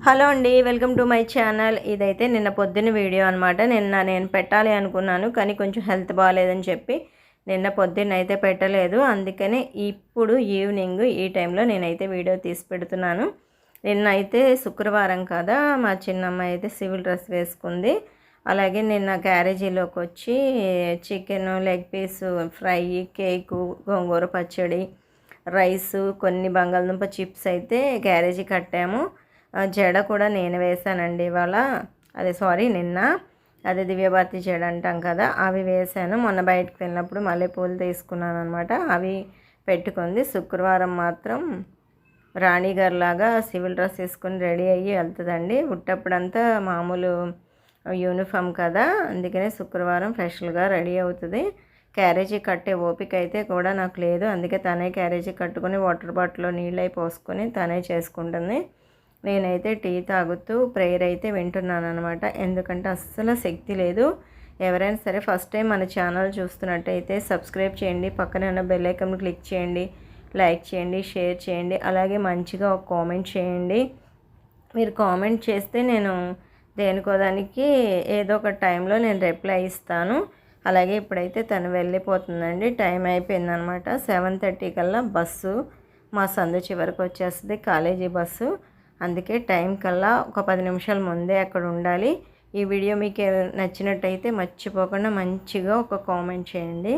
Hello అండి, welcome to my channel. ఇదైతే నిన్న పొద్దున్న వీడియో అనమాట. నేను పెట్టాలి అనుకున్నాను, కానీ కొంచెం హెల్త్ బాగాలేదని చెప్పి నిన్న పొద్దున్న అయితే పెట్టలేదు. అందుకనే ఇప్పుడు ఈవినింగ్ ఈ టైంలో నేనైతే వీడియో తీసి పెడుతున్నాను. నిన్న అయితే శుక్రవారం కదా, మా చిన్నమ్మాయి అయితే సివిల్ డ్రెస్ వేసుకుంది. అలాగే నిన్న క్యారేజీలోకి వచ్చి chicken leg piece fry, cake, గోంగూర పచ్చడి, రైసు, కొన్ని బంగాళదుంప చిప్స్ అయితే క్యారేజీ కట్టాము. జడ కూడా నేను వేశానండి ఇవాళ. నిన్న అదే దివ్యభారతి జడ అంటాం కదా, అవి వేశాను. మొన్న బయటకు వెళ్ళినప్పుడు మల్లెపూలు తీసుకున్నాను అనమాట, అవి పెట్టుకుంది. శుక్రవారం మాత్రం రాణిగారిలాగా సివిల్ డ్రెస్ వేసుకొని రెడీ అయ్యి వెళ్తుందండి. ఉట్టప్పుడంతా మామూలు యూనిఫామ్ కదా, అందుకనే శుక్రవారం స్పెషల్గా రెడీ అవుతుంది. క్యారేజీ కట్టే ఓపిక అయితే కూడా నాకు లేదు, అందుకే తనే క్యారేజీ కట్టుకొని వాటర్ బాటిల్లో నీళ్ళు అయి పోసుకొని తనే చేసుకుంటుంది. నేనైతే టీ తాగుతూ ప్రేయర్ అయితే వింటున్నాను అనమాట. ఎందుకంటే అస్సలు శక్తి లేదు. ఎవరైనా సరే ఫస్ట్ టైం మన ఛానల్ చూస్తున్నట్టయితే సబ్స్క్రైబ్ చేయండి, పక్కనే ఉన్న బెల్ ఐకాన్ క్లిక్ చేయండి, లైక్ చేయండి, షేర్ చేయండి, అలాగే మంచిగా ఒక కామెంట్ చేయండి. మీరు కామెంట్ చేస్తే నేను దేనికోదానికి ఏదో ఒక టైంలో నేను రిప్లై ఇస్తాను. అలాగే ఇప్పుడైతే తను వెళ్ళిపోతుందండి, టైం అయిపోయిందనమాట. 7:30 కల్లా బస్సు మా సందు చివరికి వచ్చేస్తుంది, కాలేజీ బస్సు. అందుకే టైం కల్లా ఒక 10 నిమిషాల ముందే అక్కడ ఉండాలి. ఈ వీడియో మీకు నచ్చినట్టయితే మర్చిపోకుండా మంచిగా ఒక కామెంట్ చేయండి.